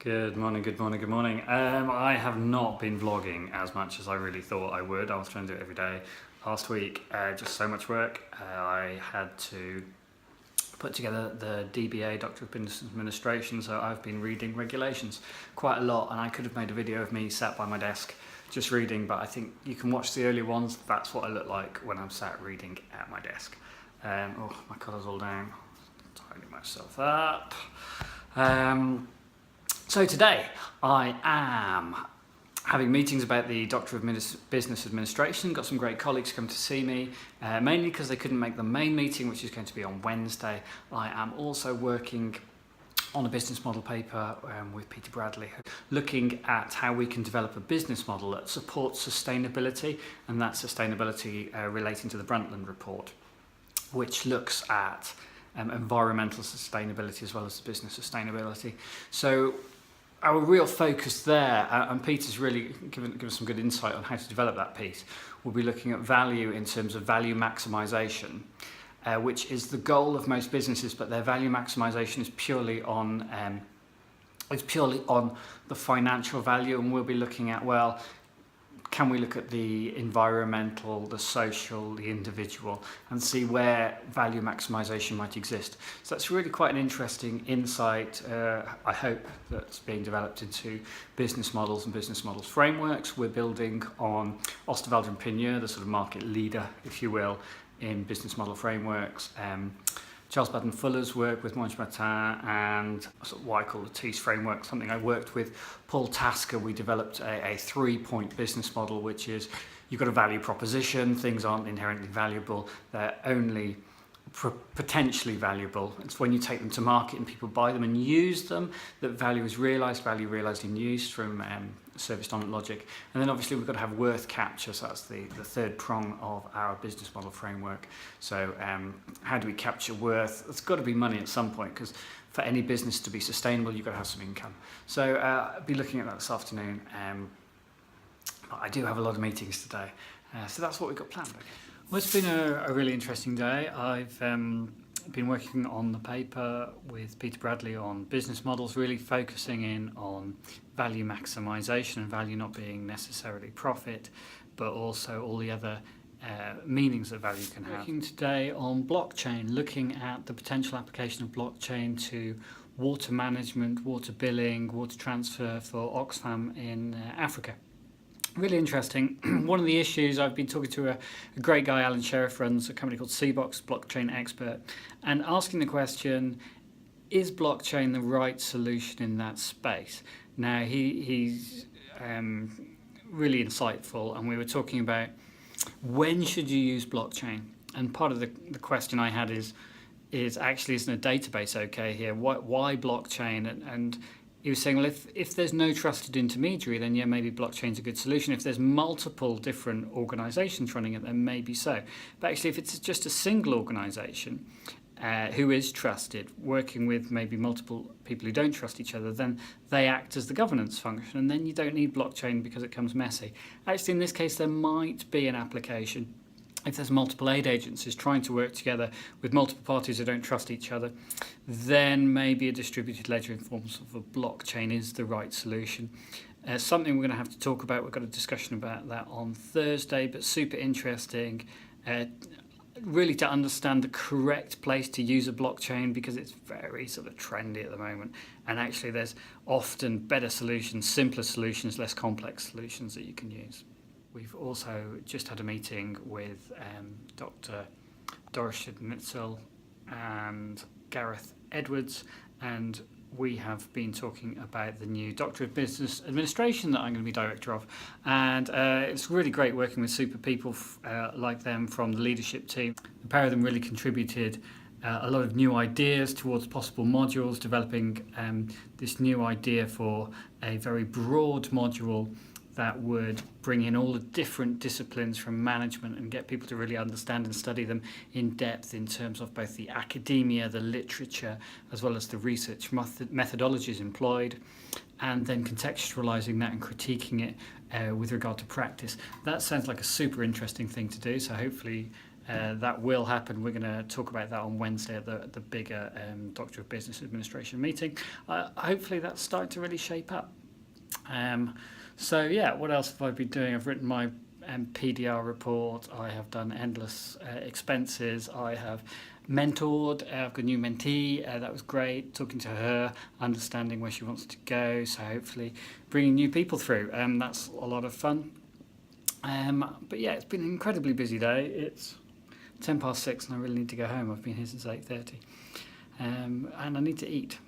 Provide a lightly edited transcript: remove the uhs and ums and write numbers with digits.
Good morning, good morning, good morning. I have not been vlogging as much as I really thought I would. I was trying to do it every day. Last week, just so much work. I had to put together the DBA, Doctor of Business Administration, so I've been reading regulations quite a lot, and I could have made a video of me sat by my desk just reading, but I think you can watch the earlier ones. That's what I look like when I'm sat reading at my desk. Oh, my colour's all down. Tidy myself up. So today I am having meetings about the Doctor of Business Administration. Got some great colleagues come to see me, mainly because they couldn't make the main meeting, which is going to be on Wednesday. I am also working on a business model paper with Peter Bradley, looking at how we can develop a business model that supports sustainability, and that sustainability relating to the Brundtland report, which looks at environmental sustainability as well as business sustainability. So our real focus there, and Peter's really given us some good insight on how to develop that piece, we'll be looking at value in terms of value maximisation, which is the goal of most businesses, but their value maximisation is purely on the financial value, and we'll be looking at, well, can we look at the environmental, the social, the individual, and see where value maximisation might exist. So that's really quite an interesting insight, I hope, that's being developed into business models and business models frameworks. We're building on Osterwalder and Pigneur, the sort of market leader, if you will, in business model frameworks. Charles Baden-Fuller's work with Mange Martin and sort of what I call the TEAS framework, something I worked with Paul Tasker. We developed a 3-point business model, which is you've got a value proposition, things aren't inherently valuable, they're only potentially valuable. It's when you take them to market and people buy them and use them that value is realised in use from service dominant logic. And then obviously we've got to have worth capture, so that's the third prong of our business model framework. So how do we capture worth? It's got to be money at some point, because for any business to be sustainable you've got to have some income. So I'll be looking at that this afternoon. I do have a lot of meetings today, so that's what we've got planned. Well, it's been a really interesting day. I've been working on the paper with Peter Bradley on business models, really focusing in on value maximisation and value not being necessarily profit, but also all the other meanings that value can have. Working today on blockchain, looking at the potential application of blockchain to water management, water billing, water transfer for Oxfam in Africa. Really interesting. One of the issues, I've been talking to a great guy, Alan Sheriff, runs a company called Cbox, blockchain expert, and asking the question, is blockchain the right solution in that space? Now, he's really insightful, and we were talking about when should you use blockchain? And part of the question I had is actually, isn't a database okay here? Why blockchain? And he was saying, well, if there's no trusted intermediary, then yeah, maybe blockchain's a good solution. If there's multiple different organisations running it, then maybe so. But actually, if it's just a single organisation who is trusted, working with maybe multiple people who don't trust each other, then they act as the governance function, and then you don't need blockchain because it comes messy. Actually, in this case, there might be an application. If there's multiple aid agencies trying to work together with multiple parties who don't trust each other, then maybe a distributed ledger in forms of a blockchain is the right solution. Something we're going to have to talk about. We've got a discussion about that on Thursday, but super interesting, really to understand the correct place to use a blockchain, because it's very sort of trendy at the moment. And actually there's often better solutions, simpler solutions, less complex solutions that you can use. We've also just had a meeting with Dr. Doris Schnitzel and Gareth Edwards, and we have been talking about the new Doctor of Business Administration that I'm going to be director of. And it's really great working with super people like them from the leadership team. The pair of them really contributed a lot of new ideas towards possible modules, developing this new idea for a very broad module that would bring in all the different disciplines from management and get people to really understand and study them in depth in terms of both the academia, the literature, as well as the research methodologies employed, and then contextualizing that and critiquing it with regard to practice. That sounds like a super interesting thing to do, so hopefully That will happen. We're going to talk about that on Wednesday at the bigger Doctor of Business Administration meeting. Hopefully that's starting to really shape up. So yeah, what else have I been doing? I've written my PDR report. I have done endless expenses. I have mentored. I've got a new mentee. That was great. Talking to her, understanding where she wants to go. So hopefully bringing new people through. That's a lot of fun. But yeah, it's been an incredibly busy day. It's 6:10 and I really need to go home. I've been here since 8:30, and I need to eat.